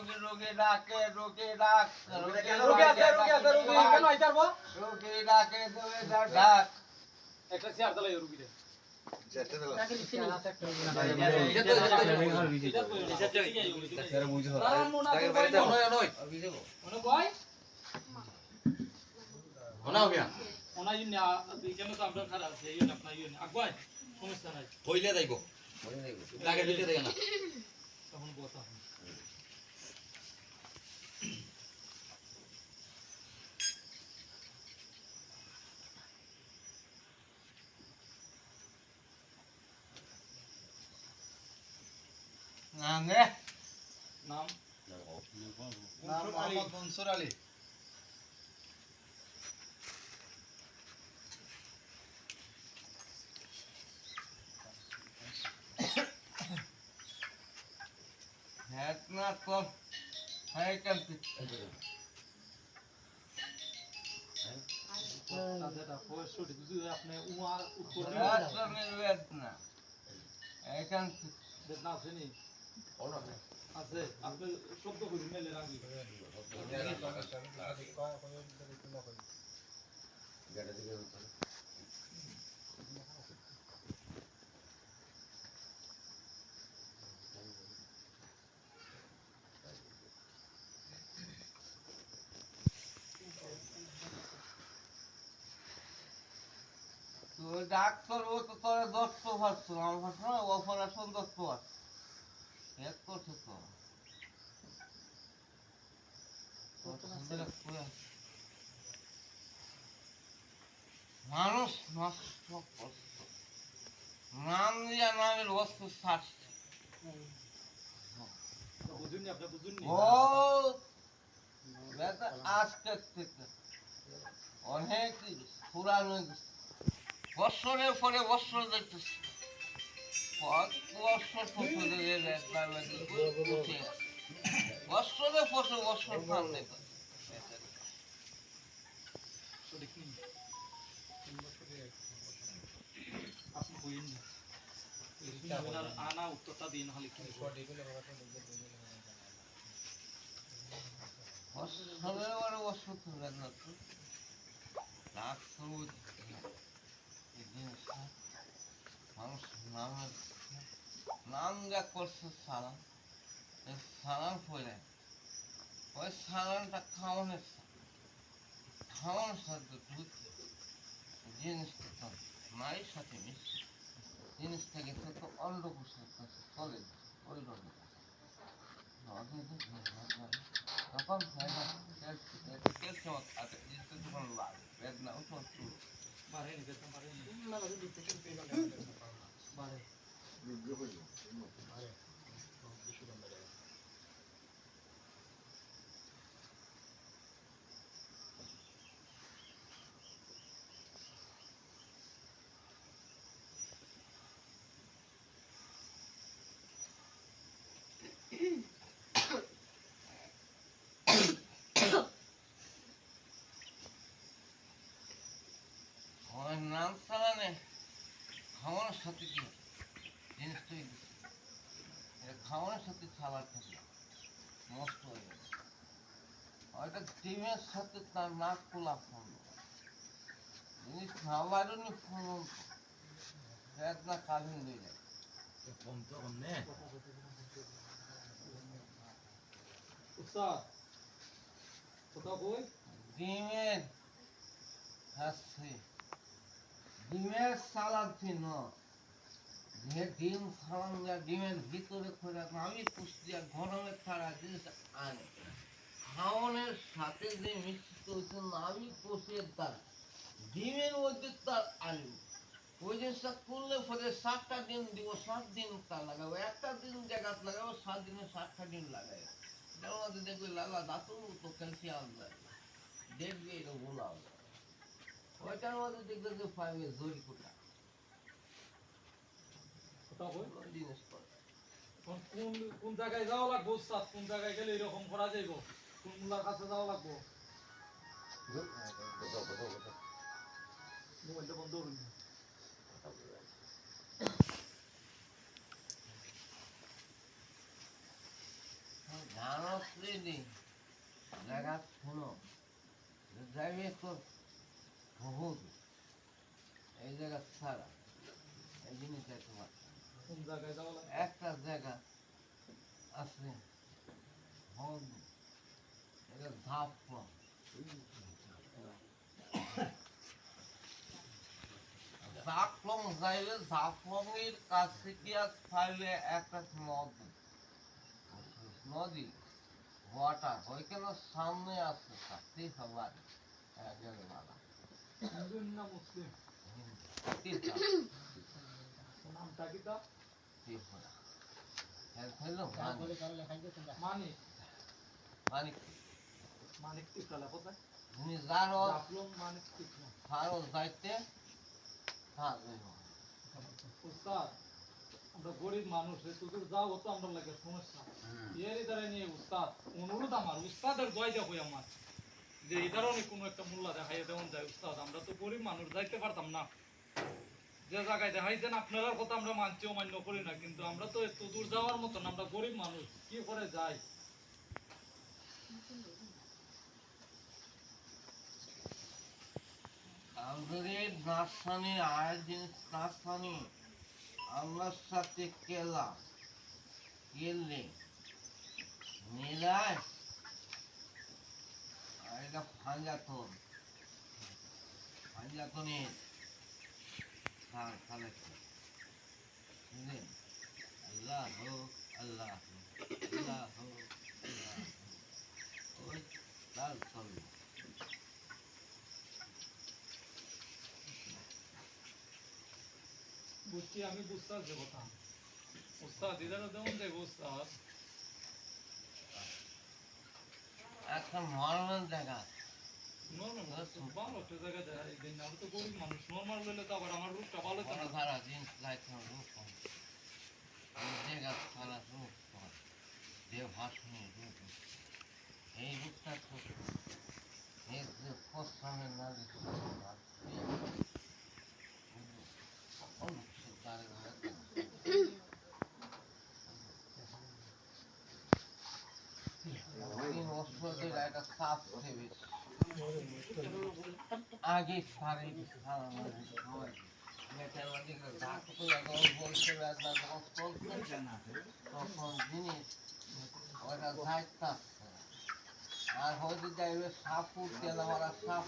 রোগী রোগী ডাকে রোগী ডাক রোগী আছে কেন আইতার বো রোগী ডাকে দেবে ডাক একটা চেয়ার দলাই রোগীরে নাম মোহাম্মদ মনসুর আলী হেতনা তো হাই কান্তি আপনি উমার উত্তর হেতনা এই কান্তি আসেনি আছে আপনি শব্দ করি মেলে রাখি তো ডাক্তার ও তো তোরা দত্ত ভাবছো আমার ভাবছো না অপারেশন দত্ত আছে এক করছে তো মানুষ নষ্ট করত নাম দিয়া নামের বস্তু ছাড়ছে বুঝুননি আপনি বুঝুননি ও আজকে থেকে অনেক পুরানো বৎসরের পরে বৎসর দেখতেছে কত বৎসর বৎসরের পরে বৎসর ফান দেখো আপনি বুঝুননি আনা উত্তরটা দিন হলে কি বৎসরের পরে বৎসর তুলবেন না তো ডাক্তার মানুষ নামের নাম যা করছে সালাম সালাম পড়ে ওই সালামটা খাওয়ানোর সাথে দুধ জিনিসটা তো মায়ের সাথে মিশছে জিনিসটা গেছে তো অন্ডকোষের কাছে চলে ওই রোগে তখন ক্যালসিয়াম খাতে জিনিসটা যখন লাগে বেদনা ও তখন শুরু নাম চালানে খাওয়ানোর সাথে কি জিনিস তৈরি খাওয়ানোর সাথে খাবার থাকে নষ্ট হয়ে গেছে হয়তো ডিমের সাথে তার নাক খোলা ফোন জিনিস খাবারও নি ফোন না কাবিন দিয়ে যায় ডিমের আছে ডিমের সালাদ ছিল ডিম খাওয়ান ডিমের ভিতরে খোঁজা আমি কুষ্টিয়া গরমের ছাড়া জিনিস আনে খাওয়ানোর সাথে যে মিশ্রিত হয়েছে আমি কষিয়ে তার ডিমের মধ্যে তার আলু ওই জিনিসটা করলে পরে 7টা ডিম দিব 7 দিন তার লাগাবো একটা দিন জায়গা লাগাবো 7 দিনে 7টা ডিম লাগাই যেমন দেখবে লালা দাঁতও তো ক্যালসিয়াম যায় দেখবে এটা গোলা ওইটার মধ্যে দেখবে যে পাইবে জরি কোটা জিনিস করে কোন জায়গায় যাওয়া লাগবো কোন জায়গায় গেলে এরকম করা যাইব কোন মুলার কাছে যাওয়া লাগবো মোবাইলটা বন্ধ করুন ধানশ্রী জায়গা শুনো যাইবে তো বহুত এই জায়গা ছাড়া এই জিনিস দেখতে পাচ্ছি কোন জায়গায় যাওয়া লাগবে একটা জায়গা আছে বহুত এটা ধাপ জাফলং যাইলে জাফলংয়ের কাছে কি আজ ফাইলে একটা নদী নদী ওয়াটার ওইখানে সামনে আছে থাকতেই সবার গেলে বাবা হিন্দু না মুসলিম নামটা কি তা মানিক মানিক মানিক টিকলা কোথায় তুমি জানো জাফলং মানিক টিকলা ফারো যাইতে থাকবে উস্তাদ আমরা গরিব মানুষ এত দূর যাও তো আমরা লাগে সমস্যা এরই দ্বারা নিয়ে উস্তাদ অনুরোধ আমার উস্তাদের দয় দেখো আমার যে এই ধরনের কোনো একটা মূল্য দেখাইয়া দেওয়া যায় উস্তাদ আমরা তো গরিব মানুষ যাইতে পারতাম না যে জায়গায় দেখাইছেন আপনার কথা আমরা মানছি অমান্য করি না কিন্তু আমরা তো এত দূর যাওয়ার মতন আমরা গরিব মানুষ কি করে যাই আমাদের নার্সানি আর জিনিস নার্সানি আমার সাথে কেলা কেলে মিলায় আর এটা ফাঞ্জাতনের সার কালেকশন বুঝলেন আল্লাহ আল্লাহ আল্লাহ আল্লাহ ওই তার চলবে বুঝছি আমি বুঝতাম যে কথা উস্তাদ ইদারও যেমন দেব উস্তাদ একটা নর্মাল জায়গা নর্মাল ভালো একটা জায়গা দেখাই দিন আমরা তো গরিব মানুষ নর্মাল হলে তো আবার আমার রূপটা ভালো তো না সারা জিনিস লাইতে রূপ এই জায়গা সারা রূপ দেহ ভাষণের রূপ এই রূপটা তো এই যে পশ্চিমের নারী একটা সাপ সেবে আগে সারে তখন জিনিস ওটা দায়িত্ব আর হয়তো যাইবে সাপুর তেল আমার সাপ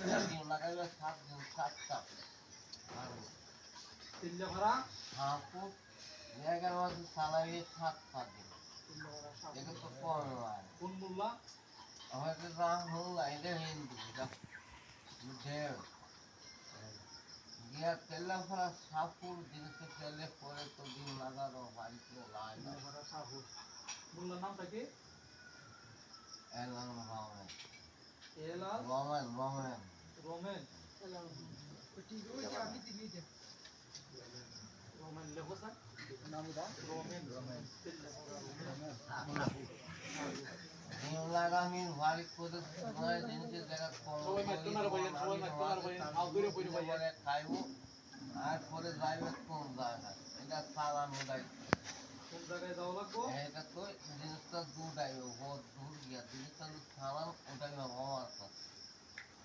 লাগাইবে 7 দিন 7টা আর তিনটা ভাড়া সাপুর জায়গার মধ্যে চালাইবে 7টা দিন এটা তো কম হয় কোন মোল্লা হয়তো রাহুল এটা হিন্দু এটা দেব গিয়া তেলা ভরা সাপুর জিনিসে তেলে পরে তো দিন লাগানো বাড়িতে লাই তিনটা ভাড়া সাহু মোল্লার নামটা কি এলাম রমেন এলাল রমেন রমেন রোমেন রোমেন লেখো স্যার রোমেন রোমেন লাগামির বাড়ি করে নয় জিনিসের জায়গা সবাই মারতো না রে ভাইয়া সবাই মারতো না রে ভাইয়া আউ দূরে পড়ে ভাইয়া খাইবো আর পরে যাইবে কোন জায়গায় এটা চালানো দায়িত্ব কোন জায়গায় যাওয়া লাগবো এটা তো জিনিসটা দুটাই বহুত দূর গিয়া জিনিসটা চালান ওটাই আমার কাছে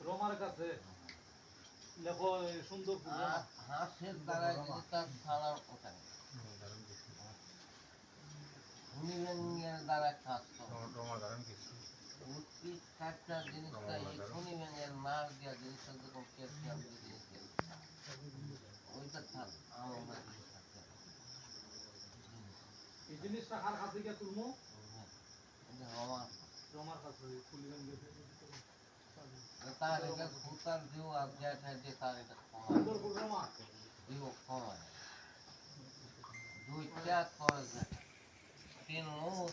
রোমার কাছে লেখো সুন্দর হাঁসের দ্বারা জিনিসটা চালান ওটাই শনিবেঙ্গের দ্বারা কাজ উদ্ভিদ কাটার জিনিসটা এই শনিবেঙ্গের মার দেওয়া জিনিসটা যখন ক্যালসিয়াম জিনিস ওইটা থাক আমার এই জিনিসটা কার কাছে গিয়ে তুলমু আমার রোমার কাছে খুলিবেন গেছে তার এটা ভূতার দিও আর যেটা যে তার এটা সুন্দর রোমা দিও কমায় দুইটা করে যায় তিন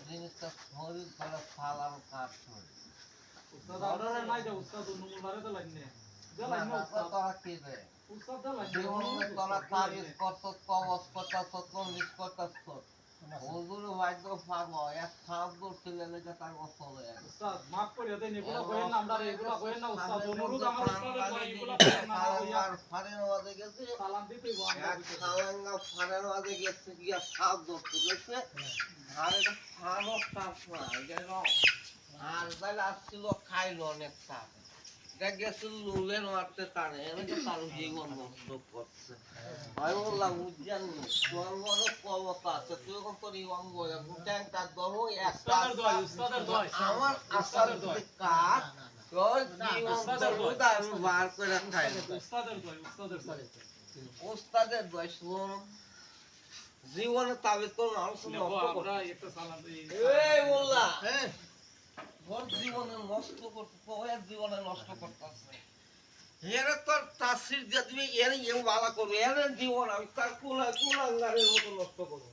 জিনিসটা শরীর দ্বারা সালাম কাজ করে উস্তাদ আপনারা নাই যা উস্তাদ নুমুলারে তো লাইনে যা লাইনে উস্তাদ তোরা কি রে উস্তাদ যা লাইনে জীবনে তোরা কাজ করছস কবজ করছস চল্লিশ করছস হুজুর হয়তো পারবো এক সাপ ধরতে গেলে যে তার অসল হয়ে গেছে। উস্তাদ মাফ করে দেন, এগুলা কইেন না, আমরা এগুলা কইেন না উস্তাদ, অনুরোধ আমার উস্তাদের কই এগুলা কইেন না, হইয়া সালাঙ্গার ফাড়ের মাঝে গেছে, সালাম দিতেই বন্ধ এক সালাঙ্গা ফাড়ের মাঝে গেছে গিয়া সাপ ধরতে গেছে, আর এটা সাপও সাপ না, এটা হলো আর তাহলে আসছিল খাইলো অনেক সাপ। এটা গেছিল লুলের মারতে টানে, এনেকে তার জীবন নষ্ট করছে। আমি বললাম বুঝজানি তোর বড় ক্ষমতা আছে, তুই এখন তোর ইমাম বলে ট্যাংটা ধরো একটা উস্তাদের দোয়া আমার আসার যদি কাজ তোর জীবন ধরবো তা আমি বার করে খাই। উস্তাদের সাথে ওস্তাদের দোয়া শুন, জীবনে তাবিজ কোন মানুষ নষ্ট করে। আমরা একটা সালাম দিই। এই মোল্লা ওর জীবনে নষ্ট করতে, ওর জীবনে নষ্ট করতেছে। এরা তোর তাসির দিয়ে দিবি, এর এও ভালো করবে, এর জীবন আমি তার কুলাঙ্গারের মতো নষ্ট করবো।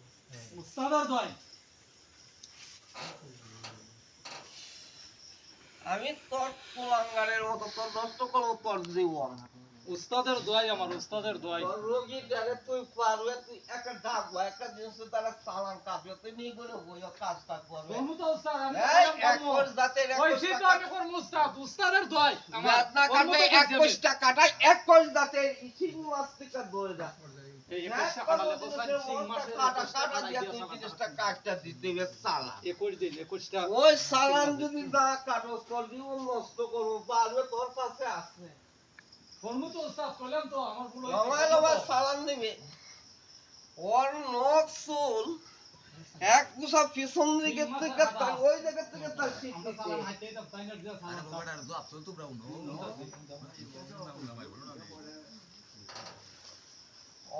উস্তাদের দোয়া আমি তোর কুলাঙ্গারের মতো তোর নষ্ট করবো তোর জীবন। উস্তাদের দোয়াই আমার উস্তাদের দোয়াই। তোর রোগীটারে তুই পারবে, তুই একটা ডাকবো, একটা জিনিসের দ্বারা চালান কাটবে, তুই নিয়ে করে বইও কাজটা করবে। বলবো তো উস্তাদ, আমি এই কইলাম 21 জাতের ওই 21 শীত টাকা আমি করব উস্তাদ, উস্তাদের দোয়াই আমার বেদনা কাটবে, 21 টাকাটা 21 জাতের ইচিং মাছ থেকে ধরে যা। এই 21 টাকা কাটালে বসান সিং মাসের কাটা কাটা দিয়ে তুই জিনিসটা কাটটা দিতে হবে চালান। 21 দিন 21 টা ওই চালান যদি না কাটো তোর জীবন নষ্ট করবো, পারবে তোর কাছে আছে। বলবো তো উস্তাদ, কইলাম তো আমার ভুল লমায় লমায় চালান দিবে। ওর নখ চুল এক গুছা পিছন দিকে থেকে তার ওই জায়গা থেকে তার আমরা শিখতেছে। সালাম হাইতেই তো তাইনার যে সালাম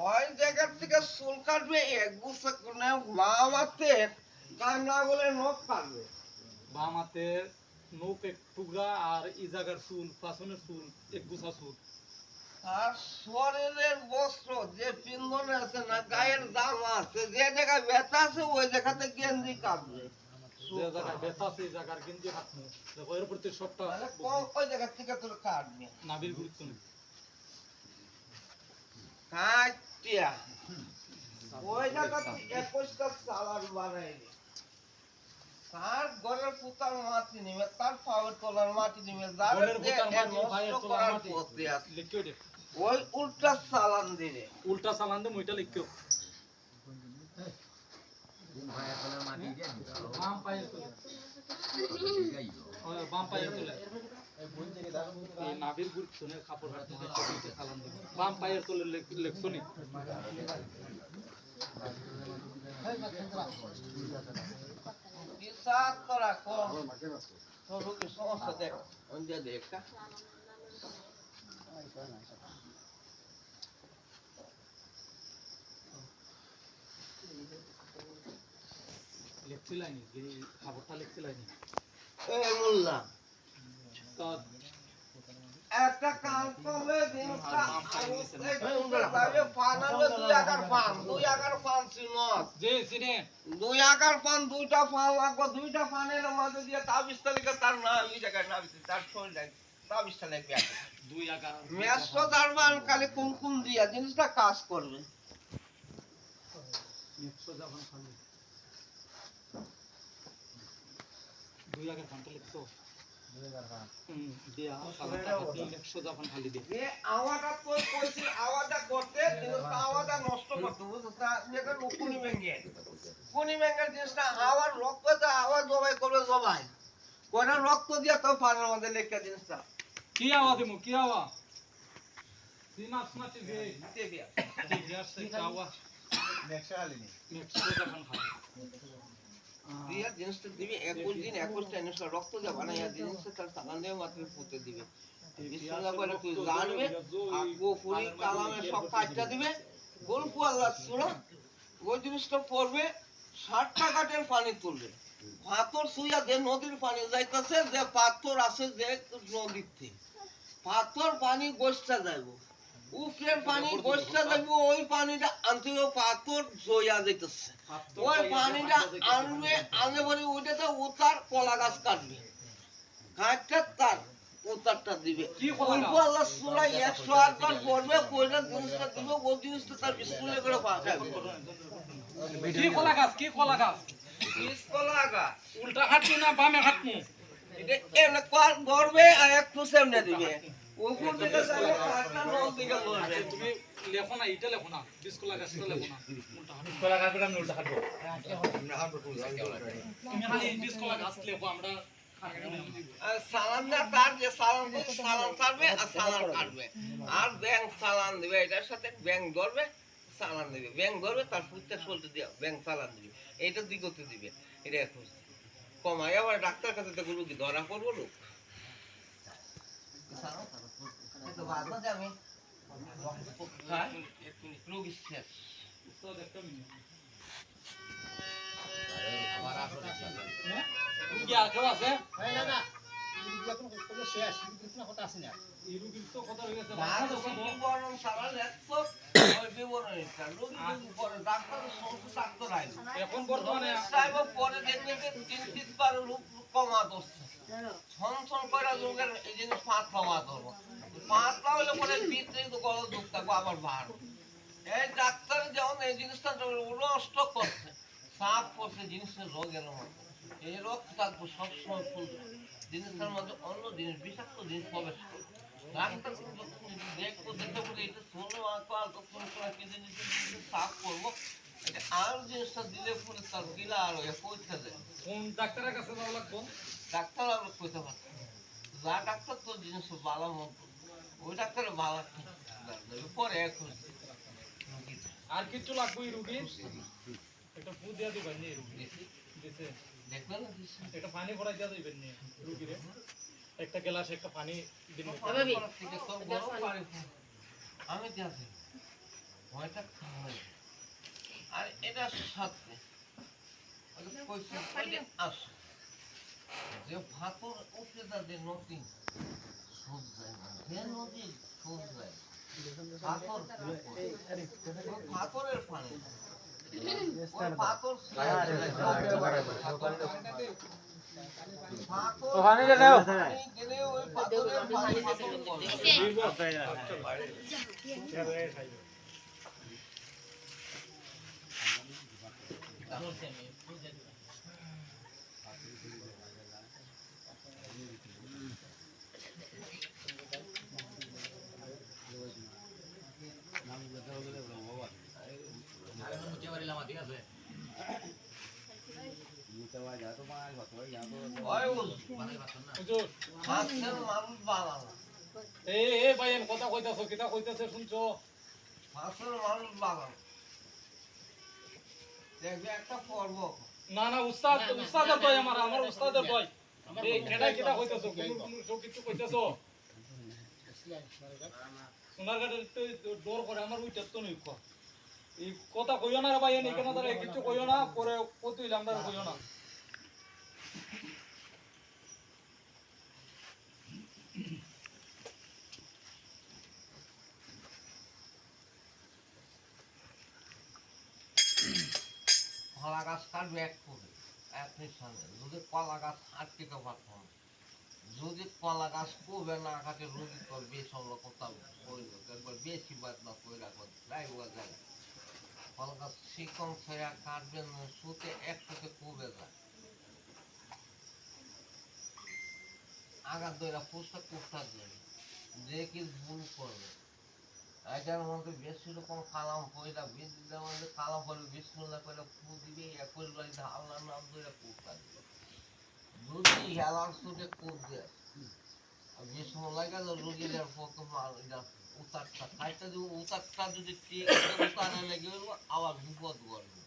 ওই জায়গা থেকে চুল কাটবে এক গুছা কোনে মামাতে কান্না বলে নখ কাটবে। বাম হাতের নখ এক টুকরা আর এই জায়গার চুল, পাছনের চুল এক গুছা চুল। আর শরীরের বস্ত্র যে পিন্ধনে আছে না, গায়ের জামা আছে, যে জায়গায় ব্যথা আছে ওই জায়গাতে গেঞ্জি কাটবে। যে জায়গায় ব্যথা আছে এই জায়গার গেঞ্জি কাটনো, দেখো এর প্রতি সবটা তাহলে ওই জায়গা থেকে তোর কাটবে নাভির গুরুত্ব নেই। কাটিয়া ওই জায়গাতে 21টা চালান বানাইবে। তার ঘরের পুতার মাটি নিবে, তার পাওয়ার তোলার মাটি নিবে, যার ঘরের যে ভুতার মাটি, নষ্ট ভাইয়ের তোলার করার মাটি পথে আছে, লিখিও দে, ওই উল্টা চালান দিবে। উল্টা চালান দে ওইটা লিখিও। বাম পায়ের তোলে, ওই বাম পায়ের তোলে এই নাভির গুরুত্ব নেই, কাপড় হাতে দিয়ে চালান দে। বাম পায়ের তোলে লিখছো নি বিচার করা কম, তোর রোগীর সমস্যা দেখ, ওই যে দেখ কা। লিখছিলাই নি, এই খবরটা লিখছিলাই নি এই মোল্লা তো একটা কাম করবে, জিনিসটা আগে পানাবে 2 আকার পান, 2 আকার পান ছিল, যে সিনে 2 আকার পান, 2টা পান লাগবে, 2টা পানের মাঝে দিয়ে তাবিজটা লিখে তার না ওই জায়গায় না দিতে, তার শরীর তাবিজটা লিখবে। দুই আকার মেশো দারবান কালে কুমকুম দিয়া জিনিসটা কাজ করবে। 100 যখন খালি দুই আকার ঘন্টা লিখছো, দিয়া সালাটা হাতে 100 যখন খালি দে যে আওয়াজটা তো কইছি, আওয়াজটা করতে জিনিসটা আওয়াজটা নষ্ট করতে বুঝছো, তা যেটা কোনি ব্যাঙ্গের জিনিসটা আওয়াজ রক্তটা আওয়াজ জবাই করবে, জবাই কোনা রক্ত দিয়া তো পানের মধ্যে লেখা জিনিসটা কি আওয়াজ দিমু, কি আওয়াজ সিমাস মাটি দে দিতে দিয়া ঠিক আছে আওয়াজ নেক্সট আলিনি 100 যখন খালি দিয়া জিনিসটা দিবি 21 দিন 21টা জিনিসটা রক্ত যা বানাইয়া জিনিসটা তার সালান দিয়ে মাত্র পুঁতে দিবে। বিসমিল্লাহ বলে তুই জানবে, আকু ফুরি কালামে সব কাজটা দিবে, গল্প আল্লাহ সূরা ওই জিনিসটা পড়বে, 60 টাকাটের পানি তুলবে, পাথর সুইয়া যে নদীর পানি যাইতাছে, যে পাথর আছে যে নদীতে পাথর পানি গোসটা যাইব, উপরের পানি গোসটা যাইব, ওই পানিটা আনতে পাথর জয়া যাইতেছে, ওই পানিটা আনবে, আনলে পরে ওইটাতে উতার কলা গাছ কাটবে, কাটতে তার উত্তরটা দিবে কি কলা গাছ? উল্টো আল্লাহ সুরাই 108 বার পড়বে কইরা জিনিসটা দিবে ও জিনিসটা তার স্কুলে করে পাঠাবে কি কলা গাছ? কি কলা গাছ? বিশ কলা গাছ উল্টা হাঁটমু না বামে হাঁটমু? এটা এমনি কর করবে আর এক ফুস এমনি দিবে উপর দিকে যাবে একটা নল দিকে বলবে তুমি লেখো না, এটা লেখো না, 20 কলা গাছটা লেখো না, উল্টা হাঁটমু। কলা গাছটা আমি উল্টা হাঁটবো তুমি খালি 20 কলা গাছ লেখো, আমরা আর সালাম না তার যে সালাম করবে সালাম ছাড়বে আর সালাম কাটবে আর ব্যাংক সালাম দিবে এটার সাথে ব্যাংক ধরবে সালাম দিবে ব্যাংক ধরবে তার ফুটতে চলতে দিয়ে ব্যাংক সালাম দিবে এইটা দিগতে দিবে এটা এখন কমাই আবার ডাক্তার কাছে তো রুগী ধরা পড়বো লোক রুগী শেষ উস্তাদ একটা মিনিট। আমার আপনার হ্যাঁ? রুগী আর কেউ আছে? এই রুগীর তো কথা হয়ে গেছে, বাসা তো খাবো। বিবরণ সারা লেখছো ওই বিবরণটা রুগী যদি পরে ডাক্তারের সমস্ত ডাক্তার আইলো এখন বর্তমানে সাহেব পরে দেখবে যে 3-3 রূপ কমা দোষছে ছন করে লোকের এই জিনিস পাতলা মা ধরবো পাতলা হলে পরে ভিতরে তো গলা দুঃখ থাকবো আবার বার এই ডাক্তার যেমন এই জিনিসটা নষ্ট করছে সাপ করছে জিনিসের রোগের মতো এই রোগ থাকবো সবসময় ফুল জিনিসটার মধ্যে অন্য জিনিস বিষাক্ত জিনিস প্রবেশ করে ডাক্তার কিন্তু দেখবো দেখে বলে এটা শুনলো আকাল তখন কি জিনিস সাফ করবো এটা আর জিনিসটা দিলে পরে তার গিলা আর পৌঁছে যায় কোন ডাক্তারের কাছে যাওয়া লাগবো? ডাক্তার আমরা কইতে পারছি না। যা ডাক্তার তোর জিনিস ভালো মতো ওই ডাক্তারের ভালো পরে এখন আর কিছু লাগবে এই রুগীর? একটা ফু দিয়া দিবেন নি রুগী দিছে, দেখবেন না একটা পানি ভরাই দিয়া দিবেন নি রুগীরে, একটা গ্লাস একটা পানি দিবেন। আমি দেখি ভয়টা খাওয়াই আর এটা সাথে কইছে আসো যে ভাতর উঠে তাদের নদী সোজ যায় না যে নদী সোজ যায় পাথরের পানি ওই পাথর গেলে ওই পাথরের পানি ঠিক আছে হুজুর, মাছের মানুষ বানানো এই ভাই এন কথা কইতাছো, কিটা কইতাছে শুনছো? মাছের মানুষ বানানো দেখবে একটা পর্ব না না উস্তাদ, উস্তাদের দয় আমার উস্তাদের দয়। এই কেডা কিটা কইতাছো? কোন কিছু কইতাছো? সোনারঘাটের তো ডর করে আমার উইটার তো নই কো। এই কথা কইও না রে ভাই, এন এখানে দাঁড়া কিছু কইও না, পরে কতই আমরা কইও না। কলা গাছ কাটবে এক করে আপনি সঙ্গে যদি কলা গাছ আটকে পারতাম যদি কলা গাছ কবে না কাটে রোগী কর বেশ আমরা কোথাও করবো একবার বেশি বাদ না করে রাখবো যাই বোঝা যায় কলা গাছ শিকন ছেড়া কাটবেন না সুতে একসাথে কবে যায় আঘাত দইরা পোস্টা কোষ্টা দেবে যে কি ভুল করবে এটার মধ্যে বেশি রকম কালাম পয়লা বীজ দেওয়ার মধ্যে কালাম পড়বে বিসমুল্লাহ করে ফু দিবে একই বাড়িতে আল্লাহর নাম ধরে কোষ্টা দিবে যদি হেলার সুটে কোপ দেয় আর বিসমুল্লাহ গেল রুগীদের পক্ষে উতারটা খাইতে দিব উতারটা যদি ঠিক উতারে লেগে আবার বিপদ করবে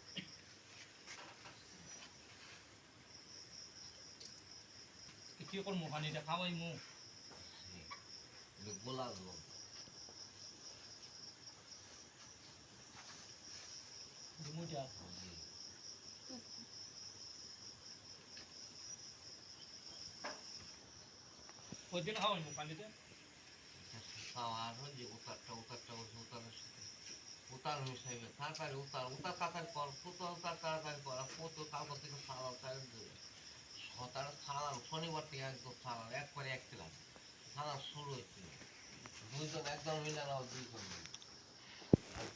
কি করমু পানিটা খাওয়াইমু? গোলা রোগ দিমুটা কয়দিন খাওয়াইমু পানিতে? খাওয়ার যে উতারটা উতারের সাথে উতার হিসাবে তাড়াতাড়ি উতার তাড়াতাড়ি কর উতার তাড়াতাড়ি করা কত তারপর থেকে সালাম তার সতার সালাম শনিবার থেকে একদম সালাম একবারে এক ক্লাস থানা শুরু হয়েছিল দুইজন একদম মিলে না দুইজন মিলে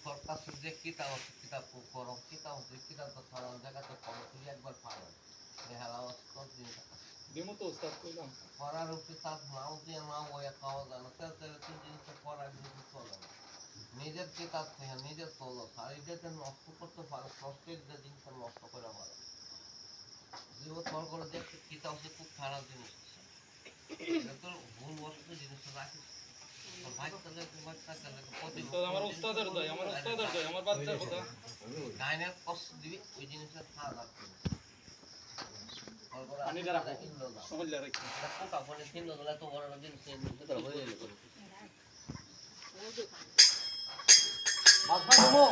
তোর কাছে যে কিতাব আছে কিতাব করো কিতাব আছে কিতাব তো সারা জায়গাতে পড়ো তুই একবার পারো হেলা তোর জিনিস দিমু তো উস্তাদ কইলাম পড়ার উপরে তার নাও দিয়ে নাও ওয়া খাওয়া যায় না তাহলে তুই জিনিসটা পড়ার জিনিস চলে না নিজের কিতাব থেকে নিজের চলো আর এটাতে নষ্ট করতে পারো নষ্টের যে জিনিসটা নষ্ট করে পারো যেও তোর করে যে একটা কিতাব আছে খুব খারাপ জিনিস আছে এটা তোর ভুল বসতে জিনিসটা রাখিস তোর বাচ্চা লাগে বাচ্চা লাগে প্রতি উস্তাদ আমার উস্তাদের দয় আমার বাচ্চার কথা গায়নের কষ্ট দিবি ওই জিনিসটা খারাপ রাখবি পানি দ্বারা সহজে রাখি পোকা ফোনে তিন গলা তো বড় জিনিস ভিতরে হয়ে গেল মাছ ভাই দিমু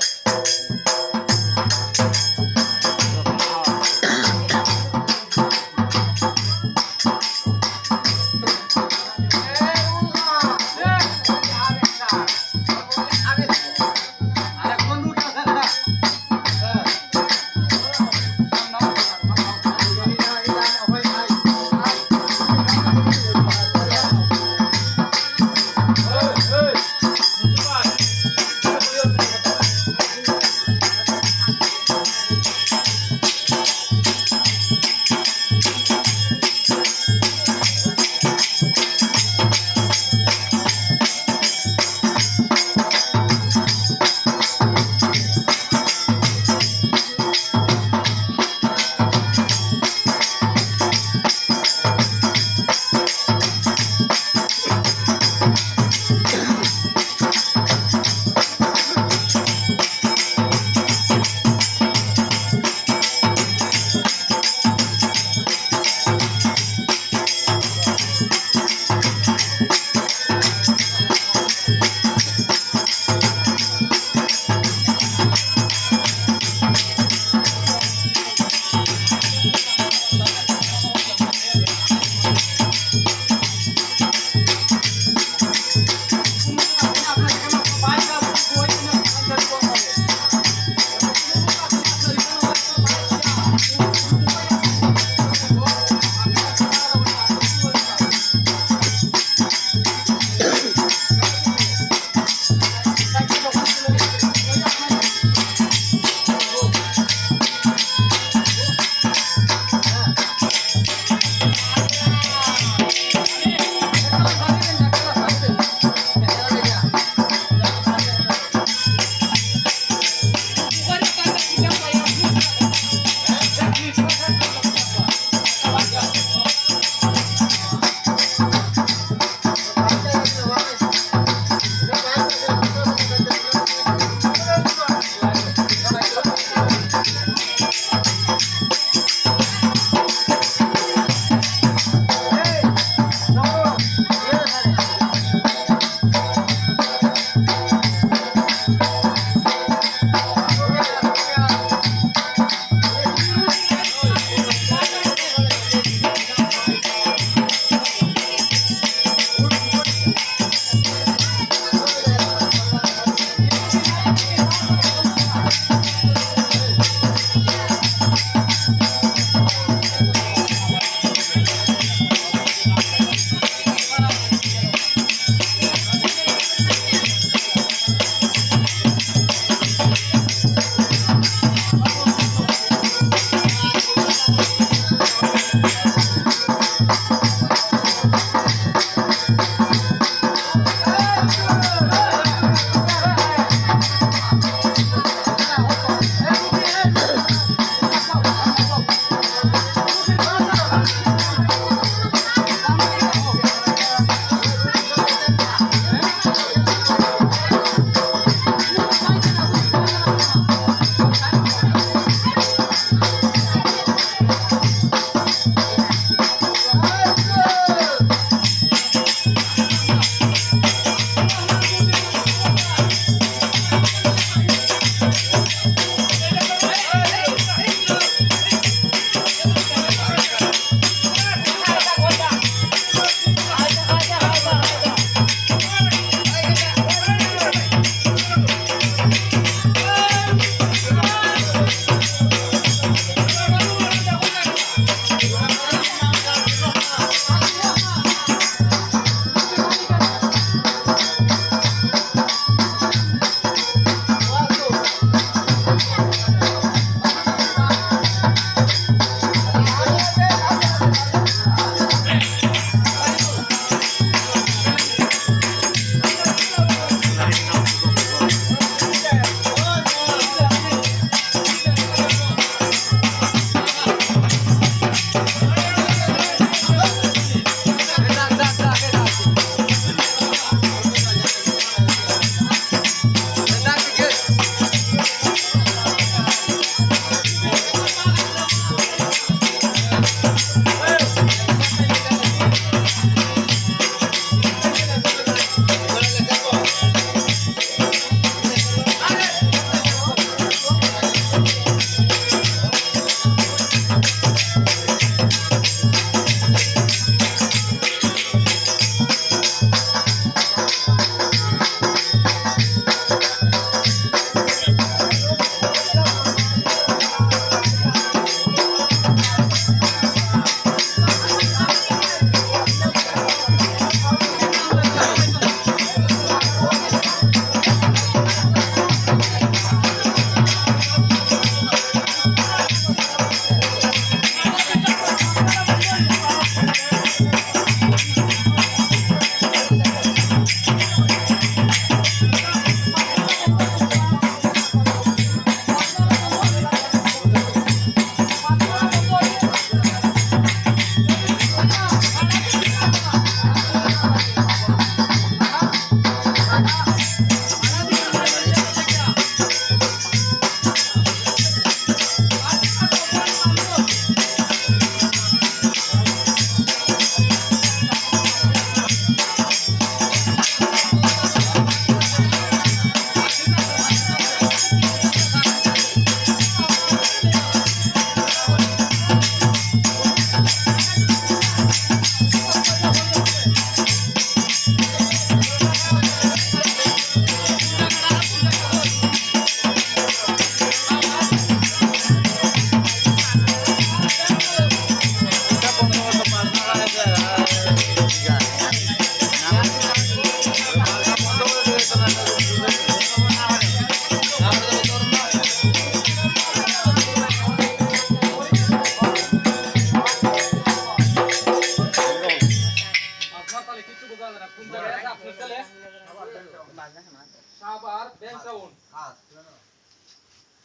সাবার বেঞ্চাউন কাজ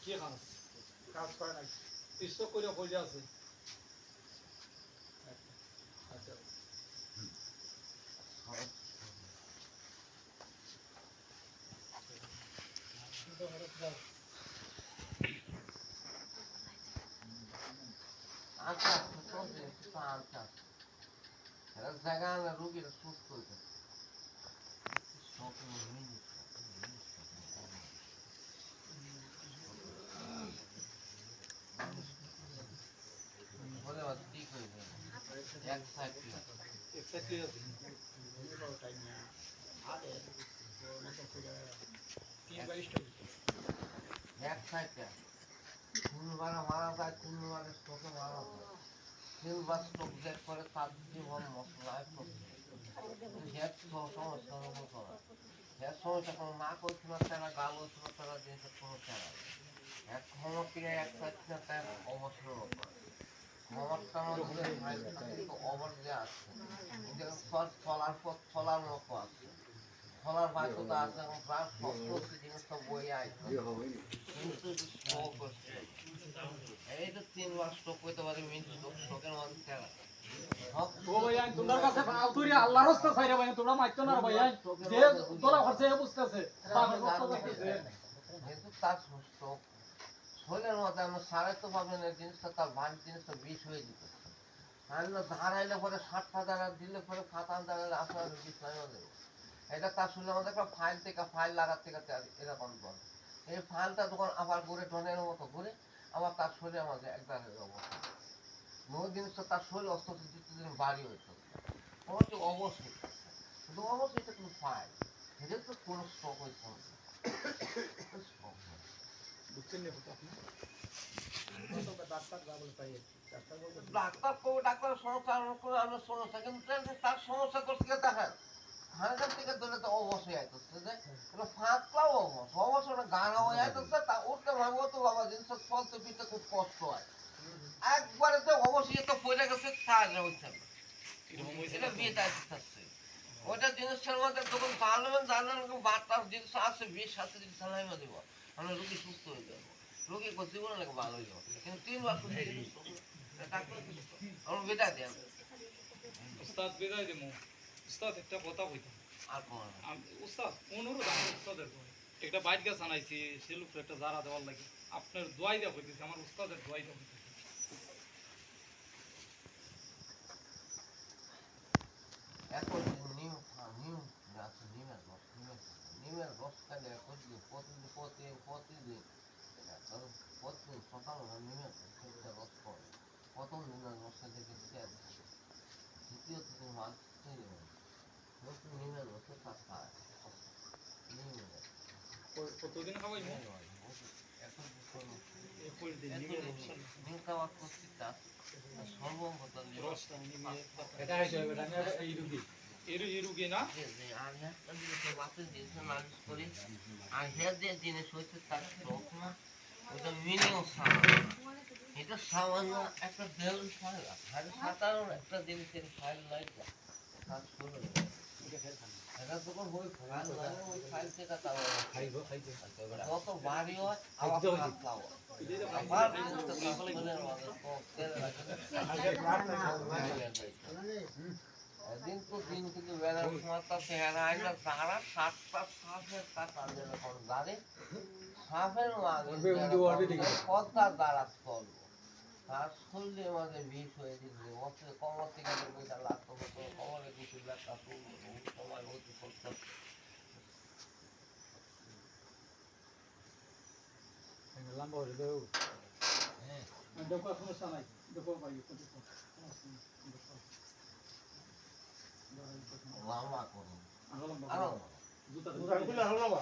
কি কাজ করে নাই স্টক করে পড়ে আছে আচ্ছা আচ্ছা চলছে আচ্ছা এরা জায়গা না রুগীরা সুস্থ হইতে বলে ঠিক হয়ে যাবে এক সাইড এক্স্যাক্টলি আছে এক সাইডটা তিনবার মারা যায় তিনবার স্টোকে মারা যায় তিনবার স্টোক যে করে তার জীবন মশলায় করছে হেড সমস্যার মতো হেড সমস্যা কোনো না করছে না তারা গাল হচ্ছে না তারা জিনিসের কোনো চারা এক ক্ষমতিকে এক সাইডটা তার অবসর ক্ষমতানো কিন্তু অবর যে আছে চলার পর চলার মতো আছে চলার বাধ্যতা আছে এবং প্রায় সত্য জিনিসটা বই আইছে কিন্তু স্ট্রোক হচ্ছে এই তো 3 বার স্ট্রোক হইতে পারে মিন স্ট্রোকের মধ্যে খেলা ও ভাইয়া তোমার কাছে আলতুরি আল্লাহর রাস্তা ছাইরা ভাইয়া তোমরা মাইতো না ভাইয়া যে তোলা হচ্ছে বুঝতেছে পাগল কষ্ট করতেছে কিন্তু তার স্ট্রোক শরীরের মধ্যে আমরা সারে তো পাবেন এই জিনিসটা তার ভারী জিনিসটা বিষ হয়ে যেত আমরা দাঁড়াইলে পরে 60 টাকা দিলে পরে ফাতান দাঁড়ালে আপনার বিষ হয়ে দেবো এটা তার শুনে আমাদের একটা ফাইল থেকে ফাইল লাগাতে এরকম বল এই ফাইলটা তখন আবার ঘুরে টনের মতো ঘুরে আবার তার শরীরে আমাদের একবার অবস্থা বহু জিনিসটা তার শরীর অস্ত দিন বাড়ি হইতো আমার তো অবশ্যই কিন্তু অবশ্যই এটা কিন্তু ফাইল এটা তো কোনো স্টক হইতে হবে বুঝছেন না আপনি ডাক্তার কো ডাক্তার সমস্যা আমরা সমস্যা কিন্তু তার সমস্যা করতে দেখেন হাঁটার থেকে ধরে তো অবশ্যই আইতেছে যে এটা ফাঁকলাও অবশ্যই গানা হয়ে আইতেছে তা উঠতে ভাবো তো বাবা জিনিস চলতে ফিরতে খুব কষ্ট হয় একবারে তো অবশ্যই তো পড়ে গেছে তার হইছে এটা বিয়ে আসছে ওইটা জিনিসের মধ্যে যখন জানবেন জানবেন বার্তার জিনিস আছে বিশ সাথে জিনিস চালাই দেবো আমরা রুগী সুস্থ হয়ে যাবো রুগী জীবনে লাগে ভালো হয়ে যাবো কিন্তু 3 বার ডাক্তার আমরা বিদায় দেন উস্তাদ বিদায় দেবো উস্তাদ একটা কথা কইতাম আর কোন উস্তাদ অনুরোধ আমার উস্তাদের একটা বাইট গাছ আনাইছি সে লোক একটা জারা দেওয়ার লাগে আপনার দোয়াই দেওয়া হইতেছে আমার উস্তাদের দোয়াই দেওয়া হইতেছে এখন নিম নিম আছে নিমের রস খাইলে প্রতিদিন প্রতিদিন সকাল নিমের রস করে প্রথম নিমের রস খাইতে গেছে দ্বিতীয় থেকে মাছ খেয়ে নিমের রসে তার খায় কতদিন খাওয়াই এখন নিম খাওয়ার প্রস্তুতটা সর্বমত রসটা এটা হইছে বেটা এই রুগী এই রুগী না আর একটা জিনিস বাতের জিনিস মালিশ করি আর হেয়ার যে জিনিস হচ্ছে তার স্ট্রোক না ওটা মিনিমাম সামান্য এটা সামান্য একটা দেল ফাইল আর সাধারণ একটা জিনিসের ফাইল নাই কাজ করবে এটা যখন ওই ফাইল লাগে ওই ফাইল থেকে তার খাইবো যত বাড়ি হয় আবার কাজ পাওয়া আবার জিনিসটা কাপড়ের মধ্যে দিন তো দিন কিন্তু বেলার সময় তো চেহারা আইনা তারা 7টা সাপের টাকা যেরকম দাঁড়ে সাপের মাঝে পদ্মা দ্বারা চলবো তার শরীরে মাঝে বিষ হয়ে দিচ্ছে কমর থেকে বইটা লাগতো হতো কমরে কিছু ব্যথা সময় হতে করতে লম্বা হয়ে দেও হ্যাঁ দেখো সমস্যা নাই দেখো ভাই লম্বা করুন আরো আরো জুতা খুলে হলো বা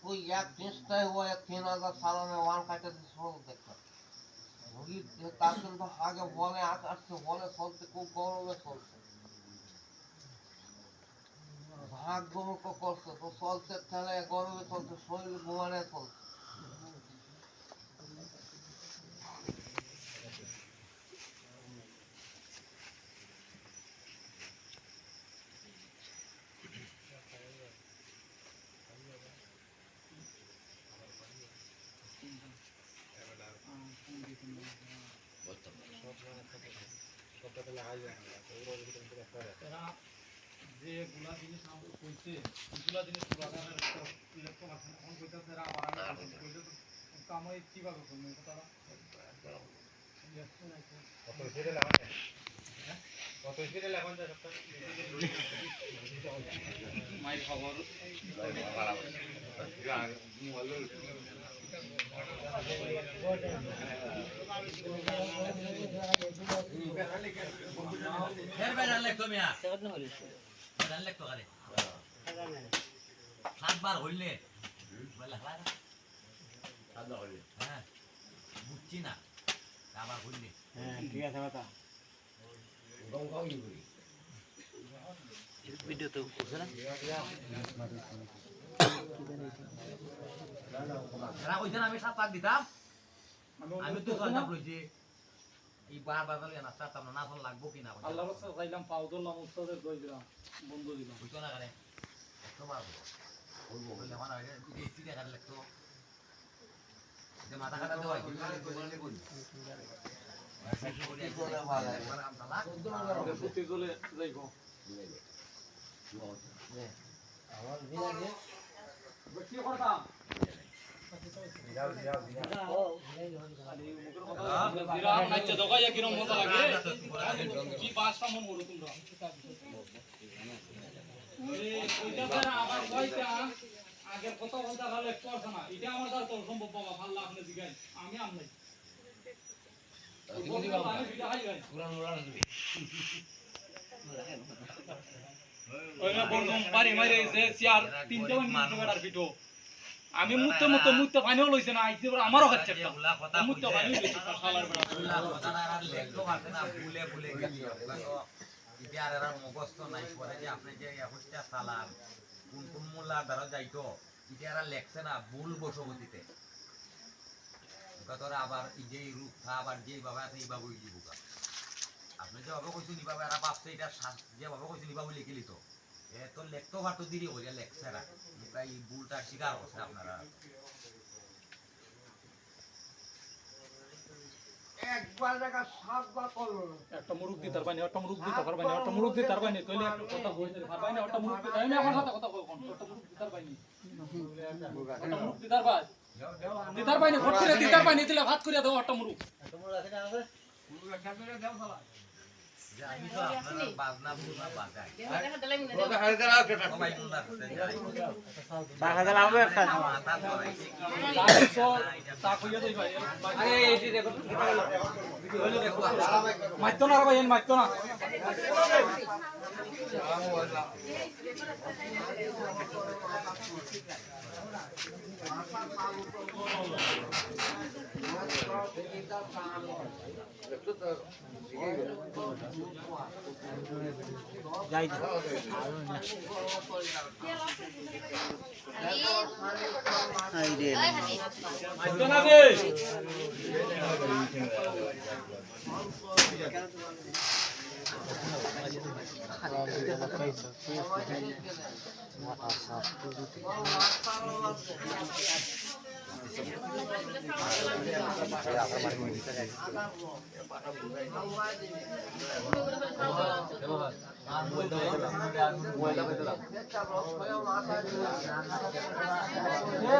তুই এক চেষ্টায় ও 3000 সালামে ওয়ান কাটাতে সব দেখো রোগীর তার কিন্তু আগে বলে আকাশে বলে চলতে খুব গরমে চলছে ভাগ্যমুখ করছে তো চলছে তাহলে গরমে চলছে শরীর ঘুমানে চলছে এরা যে গুলা জিনিস আমাকে কইছে ওগুলা জিনিস পুরাদানের লেখক আছে এখন কইতাছে এরা আবার আগে কইছে তো কামাই কিভাবে করবে কথাটা মাই খবর ফের বেড়ান লেখতো মিয়া বেড়ান লেখতো কারে সাতবার হইলে হ্যাঁ বুঝছি না আবার হইলে ঠিক আছে কথা ভিডিও তো করছে না এরা কইছেন আমি 7 লাখ দিতাম আমি তো সরকার কইছি এই বারবার বলে না স্যার আমরা না ফোন লাগবো কিনা আল্লাহর রাস্তায় যাইলাম পাও ধরলাম উস্তাদের দই দিলাম বন্ধু দিলাম বুঝতো না কারে একটু পারবো বলবো বললে মানে এই সিটে কাটলে একটু যে মাথা কাটা দেওয়া হয় বললে বলি প্রতি চলে যাইবো আমার বিরাগে কি করতাম বিরাম নাচে দোকাইয়া কিরম মজা লাগে কি পাঁচটা মন হলো তোমরা ওইটা আমার কয়টা আগের কথা বলতে গেলে করছ না এটা আমার দ্বারা তোর সম্ভব বাবা ভাল্লা আপনি জিগাই আমি আমলাই আমি মুতে মুতে মুতে পানিও লইছে না আইছে আমারও খাচ্ছে মুতে পানি লইছে শালার ভুলে ভুলে গেছি আর এরা মুখস্থ নাই পরে যে আপনি যে একুশটা সালাম কোন কোন মোল্লার দ্বারা যাইতো এটা এরা লেখছে না ভুল বসবতীতে তোরা আবার যে রূপ আবার যেভাবে আছে এইভাবে লিখুকা আপনি যেভাবে কইছেন এইভাবে এরা ভাবছে এটা যেভাবে কইছেন এইভাবে লিখে লিত এ তো লেখতো ভাতো দেরি হইয়া লেখছে না এই ভুলটা স্বীকার করছে আপনারা একবার দেখা 7 বার করলো একটা মুরুক দিতার পানি একটা মুরুক দিতে পারবানি একটা মুরুক দিতার পানি কইলে একটা কথা কইতে পারবানি একটা মুরুক দিতে আমি আমার সাথে কথা কই কোন একটা মুরুক দিতার পানি একটা মুরুক দিতার পানি দিতার পানি ফট করে দিতার পানি দিলে ভাত করিয়া দাও একটা মুরুক যে আমি তো আপনারা বাজনা বুঝনা বাজাই মাথা ধরাইছে তা কইয়া দেই ভাই আরে এই যে দেখো মাইতো না ভাই মাইতো না যাই মাইতো না রে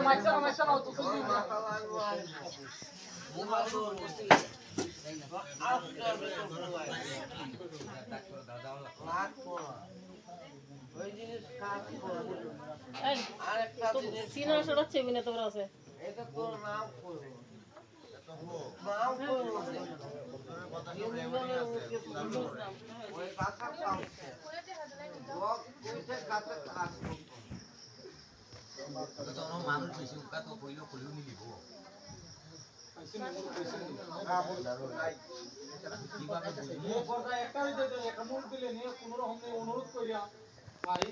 মাইতো না তো ওই জিনিস কাজ করবো এই আরেকটা তো জিনিস সিনার সরাচ্ছে বিনা তোর আছে এটা তোর নাম করবো নাম করবো ওই গাছের কাছে কইতে গাছের কাজ করতো তো কোনো মানুষ বেশি উকা তো কইলো কইলো নিলিব আইছেন নি মুরুখ কইছেন নি কিভাবে বুঝবো মুরুখ পর্দায় একটা হইতে তো একটা মুরুখ দিলে নিয়ে কোনো রকম নিয়ে অনুরোধ কইরা ভাই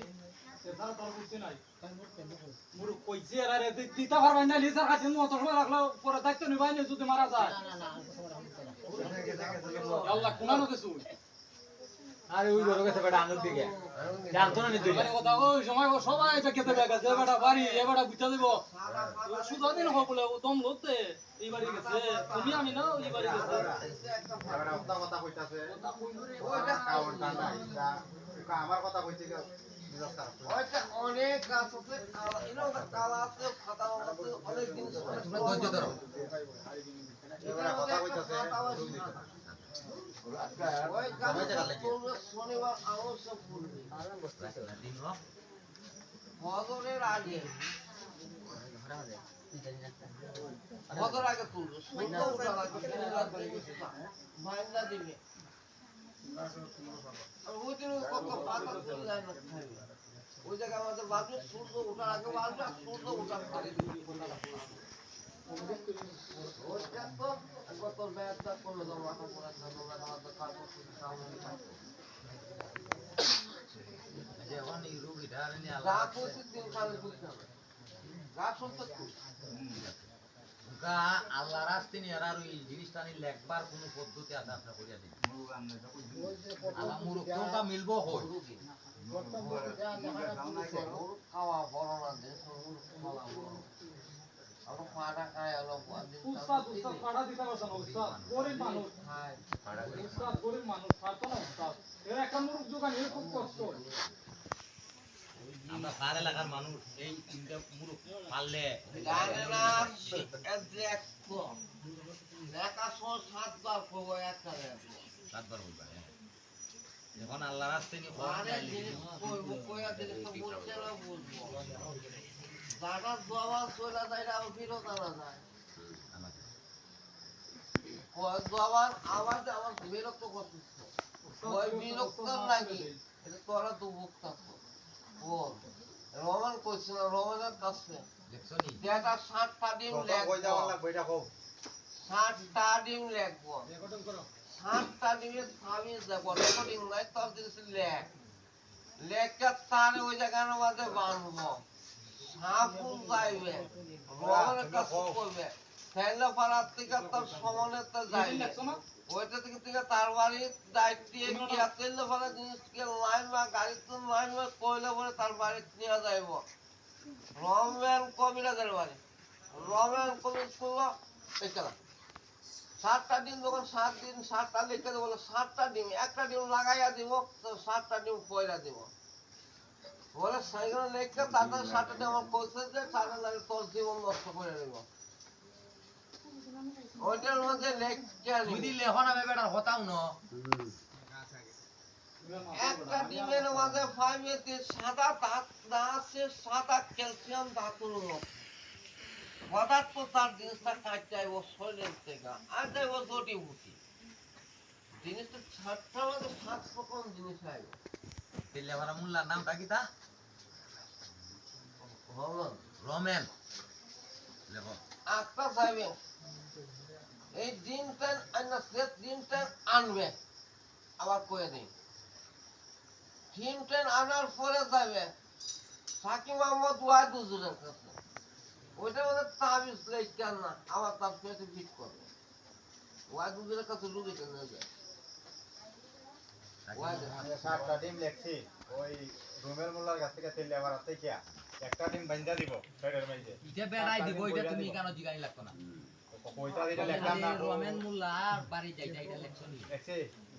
এছাড়া তার বুঝতে নাই মুরুখ কইছে আর দিতে পারবেন না লিজার কাছে মত সময় রাখলো পরে দায়িত্ব নিবাই না যদি মারা যায় আল্লাহ কোনানো কিছু আরে ওই বড় গেছে বেটা আনুর দিকে জানতো না নি তুই মানে কথা ওই সময় ও সবাই বেকেতে বেকা যে বেটা বাড়ি এ বেটা বুঝা দিব শুধু দিন হোক বলে ও দম লতে এই বাড়ি গেছে তুমি আমি না এই বাড়ি গেছে আমার কথা কইতে গেল ওইটা অনেক গাছ আছে কালা এরকম কালা আছে ফাটা আছে অনেক জিনিস আছে তোমরা ধৈর্য ধরো এবারে কথা কইতাছে ওই গাছ তুলবে শনিবার অবশ্য পড়বে দিন ফজরের আগে ফজর আগে তুলবে সূর্য ওঠার আগে ভাইন্দা দিবে আর ওই দিন কত পাতা তুলে যায় না খাইবে ওই জায়গায় আমাদের বাজবে সূর্য ওঠার আগে বাজবে আর সূর্য ওঠার পরে দিবে ওইটা তো গত ব্যবসা করলো তো মাথা পড়া খাবো না আমাদের কাপড় সামনে থাকবে এখন এই রোগীটা নিয়ে যা আলাদা করছি দিন কালে বুঝতে হবে যা সত্য উকা আল্লাহ রাস্তে নিয়ে আর ওই জিনিসটা নিয়ে লেখবার কোনো পদ্ধতি আছে আপনার করিয়া দিন আল্লাহ মুরুখ তোমরা মিলবো হই খাওয়া বড় না দেশ খাওয়া বড় আর পাড়া খায় আলো উস্তাদ উস্তাদ কাটা দিতে পারছ না উস্তাদ গরিব মানুষ খায় উস্তাদ গরিব মানুষ পারতো না উস্তাদ এর একটা মুরুখ জোগান এর খুব কষ্ট আমরা পার এলাকার মানুষ এই তিনটা মুরুখ পারলে জানে না দেখো দেখার সময় 7 বার করবো একটা দেখো সাতবার বলবা এখন আল্লাহ রাস্তে নিয়ে মানে জিনিস করবো কয়া জিনিসটা বলছে না বুঝবো যারা দোয়া চলে যায় না আবার ফিরত আনা যায় দোয়ার আওয়াজ আমার বিরক্ত করতেছে ওই বিরক্ত নাকি এটা তোরা তো বুকটা বল রমান কইছে না রমানের কাছে দেখছো নি যেটা 7টা ডিম কই যাওয়ার লেখবো লাগবে এটা কও 7টা ডিম লেখবো রেকর্ডিং করো 7টা ডিমের সামিজ দেবো রেকর্ডিং নাই তোর জিনিস লেখ লেখা তারে ওই জায়গার মধ্যে বাঁধবো সাপুল যাইবে রমানের কাছে করবে ফেলে পাড়ার থেকে তোর সমানে তো যাইবে দেখছো না ওইটা থেকে তার বাড়ির দায়িত্ব দিয়ে কি আসলে পরে জিনিসকে লাইন বা গাড়িতে লাইন বা কইলে পরে তার বাড়ি নিয়ে যাইব রমেন কবিরাজের বাড়ি রমেন কবির করলো এখানে 7টা ডিম যখন 7 দিন 7টা লিখে দেবো 7টা ডিম একটা ডিম লাগাইয়া দিব তো 7টা ডিম পয়লা দিব বলে সাইকেল লেখকে তাদের 7টা ডিম আমার কইছে যে তাদের লাগে তোর জীবন নষ্ট করে দেব ওইটার মধ্যে লেখকে তুই আনি দিলে এখন আমি বেটার হতাও না একটা ডিমের মাঝে ফাইবেতে সাদা দাঁত না আছে সাদা ক্যালসিয়াম ধাতুর মতো হঠাৎ তো তার জিনিসটা কাটতে আইব শরীরের থেকে আর যাইব জটি বুটি জিনিসটা 7টার মধ্যে 7 রকম জিনিস আইব দিলে আমার মোল্লার নামটা কি তা ভগবান রমেন লেখো একটা যাইবে এই ডিমটা আইনা সে ডিমটা আনবে আবার কয়ে দিই ডিমটা আনার পরে যাবে সাকিব মোহাম্মদ ওয়াহিদ হুজুরের কাছে ওইটা মধ্যে তাবিজ লেখেন না আবার তার পেটে ফিট করবে ওয়াহিদ হুজুরের কাছে রুগীটা নিয়ে যায় ওয়াহিদ আমি 7টা ডিম লেখছি ওই রুমের মোল্লার কাছ থেকে তেল আবার আছে কি একটা ডিম বাইন্দা দিব সাইডের মাইজে ইটা বেড়াই দিব এটা তুমি কেন জিগানি লাগতো না কইতা দিলে লেখলাম না রমেন মোল্লার বাড়ি যাইতা এটা লেখছো নি লেখছি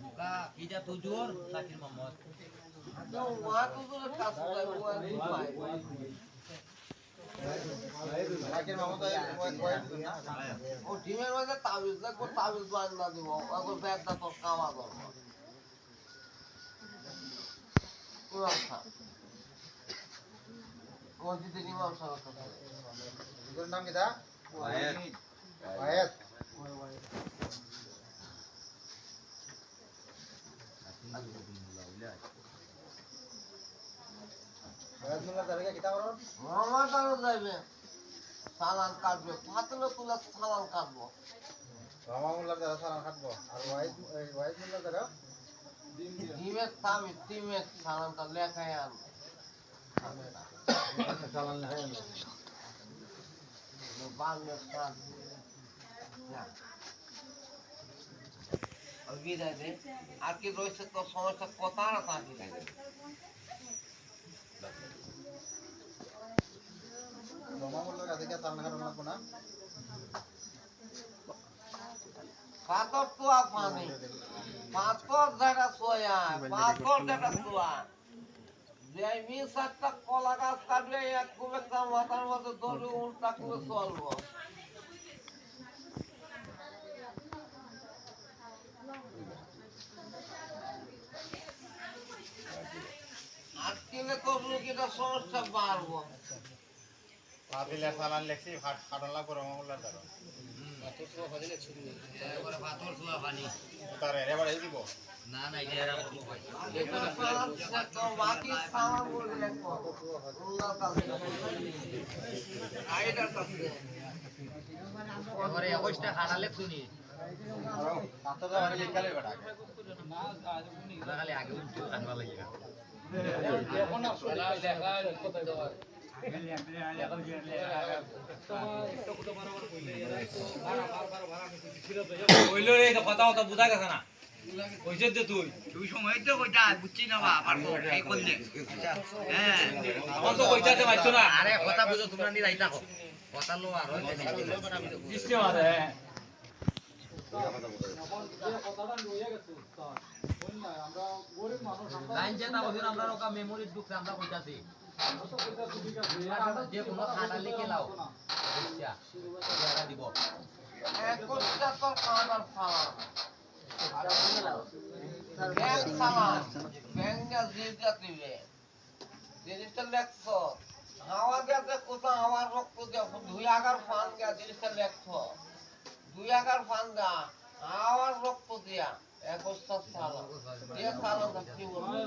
উকা কিটা তুজুর জাকির মোহাম্মদ ওয়াহিদ হুজুরের কাছে যাবে ওয়াহিদ জাকির মাহমুদ না ও ডিমের মধ্যে তাবিজ লাগবো তাবিজ বান্ধা দিব ওকে ব্যাগটা তোর কামা করবো ইমাম সাহেব মসজিদের ইমাম সাহেব এগুলোর নাম কি দা ওয়াহিদ। ওয়াহিদ ওয়াইজ মোল্লার জায়গা কিতা করো মামাটারও যাইবে সালান কাটবে পাতলে তুলে সালান কাটবো রমা মোল্লার যারা সালাম খাটবো আর ওয়াইজ মোল্লার যারা ডিম দিয়ে ডিমের দামি ডিমের সালানটা লেখায় আনবো চালান লেখাই আনলো বাংলার সাল বিদায় দে আর কি রয়েছে তোর সমস্যা কথা আর থাকি রমা মোল্লার কাছে গিয়ে সালাম খাটানো লাগবো না পাথর তোয়া পানি পাথর যেটা সোয়া পাথর যেটা সোয়া যে মিস একটা কলা গাছ কাটলে এক খুব একটা মাথার মধ্যে ধরে উল্টা করে চলবো আজকে তো রুগীটা সমস্যা বাড়বো পাতিলে সালান লেখছি খাটানো লাগবো রমা মোল্লার যারা এবারে পাথর ছোঁয়া পানি তার এবার এই দিব না না এটা এরা করবো ভাই এটা সালান সে তো বাকি সালান বলে দেখো উল্লার কাছে আইডার কাছে এবারে 21টা খাড়ালে শুনি আর পাথর যারা লিখালে বেটা না আজ উনি ওরা খালি আগে উঠতে আনবা লাগে এখন আসলে দেখা কোথায় দেওয়া কইলো রে তো কথা কথা বুঝা গেছে না কইছে যে তুই সময় তো কইতা বুঝছি না বা পারবো এই করলে হ্যাঁ তখন তো কইতাতে পারছো না আরে কথা বুঝো তোমরা নি যাইতা কো কথা লো আর সিস্টেম আছে এখন যে কথাটা রয়ে গেছে উস্তাদ বললা আমরা গরিব মানুষ আমরা লাইন যেটা বসে আমরা ওকা মেমোরি ঢুকছে আমরা কইতাছি আমরা তো কইতা ঠিক আছে যে কোনো খাটা লিখে লাও বুঝছা এটা দিব একটা তো খাবার সালান ব্যাংক সালান ব্যাংকে জিজ্ঞাসা দিবে জিনিসটা লেখছো হাওয়া দেওয়াতে কোথাও হাওয়ার রক্ত দেওয়া 2 ফান দেওয়া জিনিসটা লেখছো 2 ফান দেওয়া হাওয়ার রক্ত দেওয়া 21টা সালান দিয়ে সালানটা কি বলবো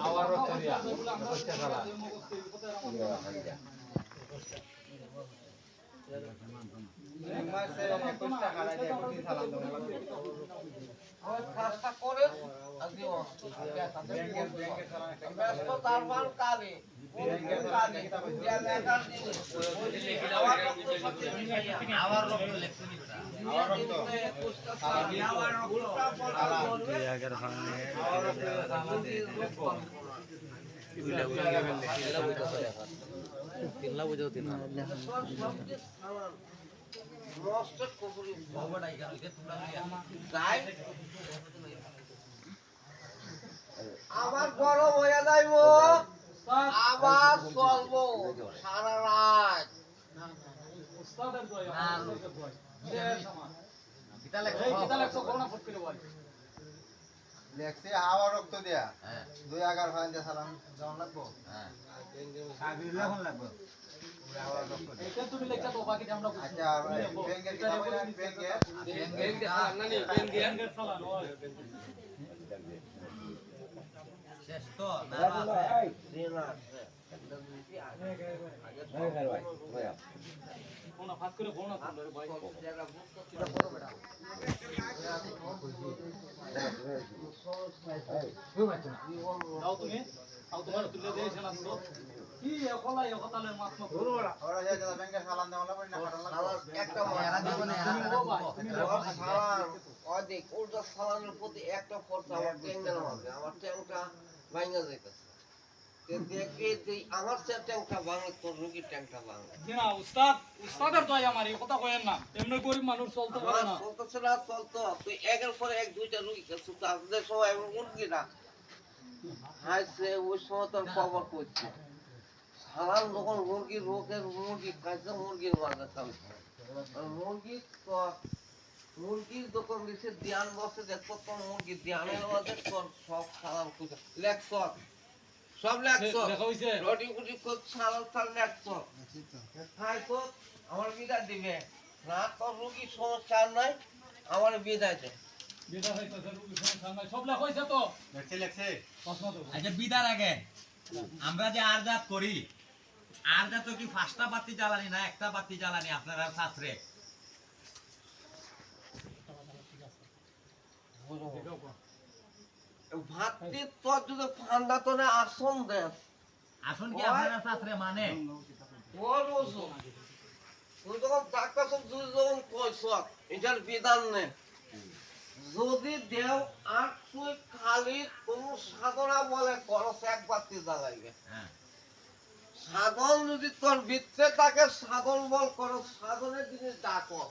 আবার রক্ত দিয়া 21টা সালান মাসে 21 টাকা দিয়ে কোটি সালাম দেওয়া লাগবে ওই কাজটা করে আর দিও ব্যাংকের সালাম একটা ব্যস্ত তারপর কালে যে লেখার জিনিস হাওয়ার রক্ত সবচেয়ে বেশি আবার রক্ত লেখছে নি বেটা আওয়ার রক্ত আবার উল্টা পাল্টা করবে বাবাটা এখানে হইছে তোমরা লইয়া তাই আবার গরম হয়ে যাইব আবার চলবো সারা রাত উস্তাদের দয়া না। উস্তাদের দয়া সমান কিতা লেখছো এই কিতা লাগছো করোনা ফুট করে বল লেখছি হাওয়া রক্ত দিয়া হ্যাঁ 2 ফান দিয়ে সালাম দেওয়া লাগবো হ্যাঁ হাওয়া রক্ত দিয়া এটা তুমি লেখা তো বাকি আমরা বুঝি আচ্ছা আর ব্যাংকের কিতা বলেন ব্যাংকের ব্যাংকের সালান হয় শেষ তো না দিন আছে কোনা ফাত করে কোনা তুললে রে ভাই দাও তুমি আও তোমার তুলে দিয়েছ না তো কি একলা একতালের মাত্র ধরো ওরা যে ব্যাংকের সালাম দেওয়া লাগবে না খাটানো লাগবে একটা এরা দিব না এরা দিব সালান অধিক উল্টা সালানের প্রতি একটা ফর্স আমার ট্যাঙ্কের মধ্যে আমার ট্যাঙ্কটা ভাঙা যাইতেছে দেখে আমার সে ট্যাঙ্কটা ভাঙে তোর রুগীর ট্যাঙ্কটা ভাঙে না উস্তাদের দয়া আমার এই কথা কইেন না এমনি গরিব মানুষ চলতে পারে না চলতেছে না চলতো তুই একের পরে এক দুইটা রুগী গেছো তাদের সময় মুরগিটা হাইছে ওই সময় তোর খবর করছে সালাম যখন মুরগি খাইছে মুরগির মাঝে চলছে মুরগির দোকান দিছে ধ্যান বসে দেখো তোর মুরগি ধ্যানের মাঝে তোর সব সালাম খুঁজে লেখছ সব লেখছ দেখা হইছে রুটি ফুটি খুব সালাম সাল লেখছ খাই তো আমার বিদায় দিবে না তোর রুগীর সমস্যা আর নাই আমার বিদায় দে বিদা হইছে রুগী সমস্যা নাই সব লেখা হইছে তো লেখছি প্রশ্ন তো আচ্ছা বিদার আগে আমরা যে আরজাত করি আরজাত তো কি 5টা বাতি জ্বালানি না একটা বাতি জ্বালানি আপনারা শাস্ত্রে ভাতৃত্ব যদি ফান্ডা তোনে আসন দেন আসুন কি আপনারা শাস্ত্রে মানে ওর বসো তুই যখন ডাক্তার তুই যখন কইস এটার বিধান নে যদি দেও আর তুই খালি কোন সাধনা বলে করস এক বাতি জ্বালাইবে হ্যাঁ সাধন যদি তোর ভিতরে থাকে সাধন বল করো সাধনের জিনিস ডাকো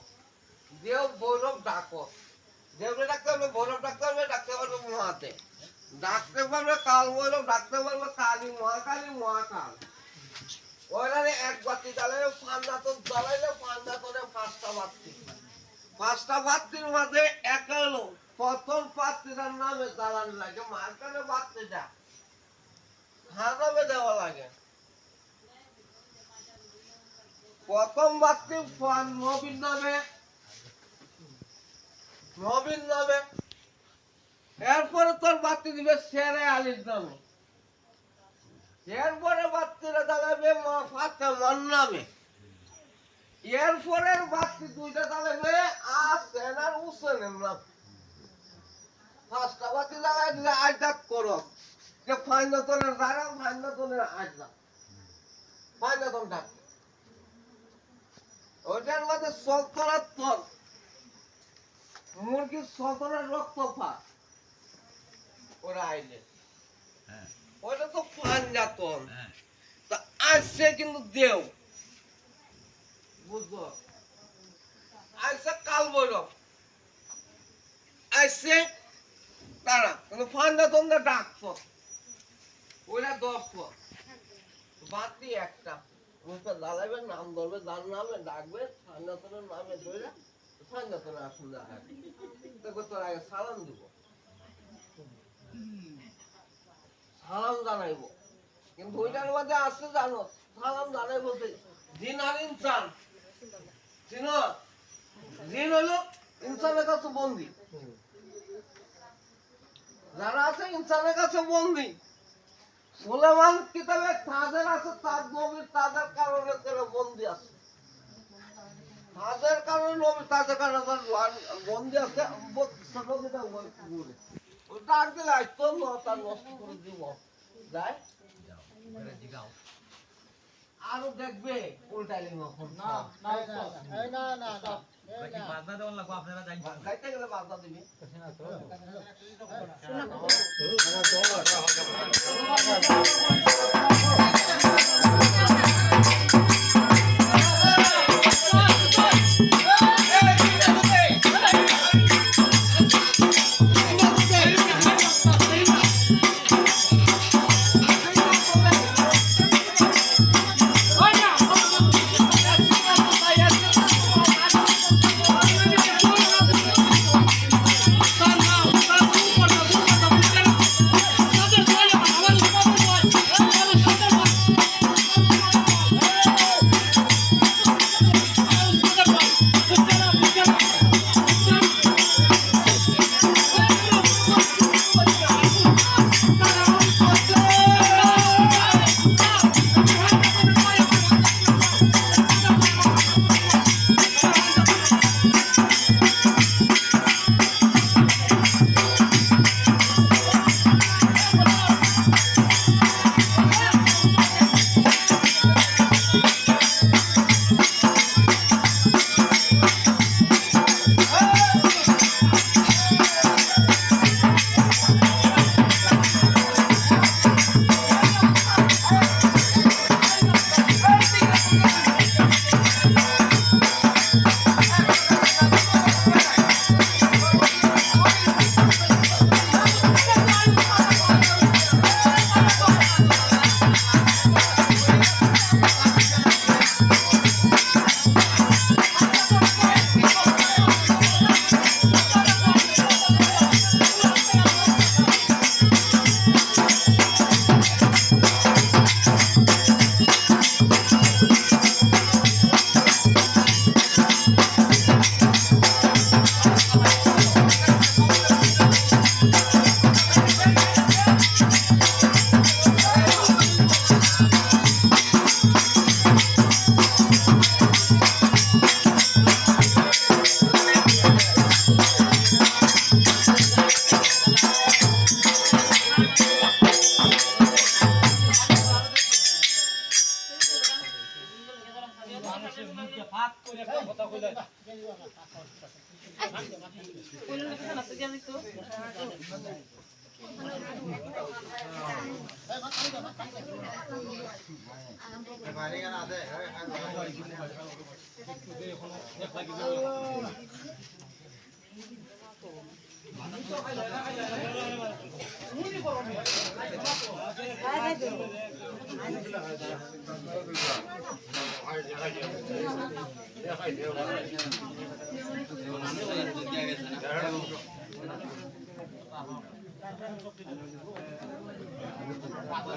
দেও ভৈরব ডাকো দেবরে ডাকতে পারবে ভৈরব ডাকতে পারবে ডাকতে পারবে মহাতে ডাকতে পারবে কাল ভৈরব ডাকতে পারবে কালী মহাকাল ওইখানে এক বাতি জ্বালাইলে পান্না তো জ্বালাইলে পান্না তোরে 5টা বাতির মাঝে একালো প্রথম পাত্রীটার নামে জ্বালান লাগে মাঝখানে বাতিটা খানাবে দেওয়া লাগে প্রথম বাতি নবীন নামে এরপরে তোর বাতি দিবে শেরে আলীর নামে এরপরে বাতিটা জ্বালাবে মা ফাতেমার নামে এরপরের বাতি দুইটা জ্বালাবে আসেন আর হুসেনের নাম 5টা বাতি জ্বালাই দিলে আজাদ করো যে ফাইনাতনের দ্বারা ফাইনাতনের আজাদ ফাইনাতন ডাক ওইটার মধ্যে সলতনার তল মুরগির সলতনার রক্ত ফাঁক ওরা আইলে হ্যাঁ ওইটা তো ফাইনাতন হ্যাঁ তা আসছে কিন্তু দেও বুঝলো আসছে কাল বৈরব আসছে তারা কিন্তু ফাইনাতনটা ডাকছো ওইটা 10 বাতি একটা মুখে দাঁড়াবে নাম ধরবে যার নামে ডাকবে ফাইনাতনের নামে ধরে ফাইনাতনের আসুন দেখা দেখো তোর আগে সালাম দিব সালাম জানাইবো কিন্তু ওইটার মধ্যে আসতে জানো সালাম জানাইবো জিন আর ইনসান জিন হলো ইনসানের কাছে বন্দি যারা আছে ইনসানের কাছে বন্দি সুলেমান কিতাবে তাদের আছে তার নবীর তাদের কারণে তারা বন্দি আছে তাদের কারণে নবী তাদের কারণে বন্দি আছে ছোট কিতা ঘুরে ওটা আর দিলে আসতো না তার নষ্ট করে দিব যায় এবারে জিগাও আরো দেখবে উল্টাইলি এখন না না না এবার কি বাজনা দেওয়ার লাগবে আপনারা জানেন গাইতে গেলে বাধা দিবি Thank you. পানি কেন আছে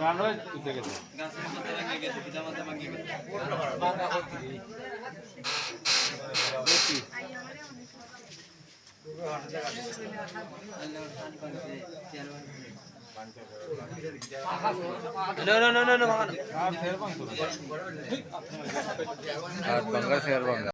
রানওয়ে উঠে গেছে No.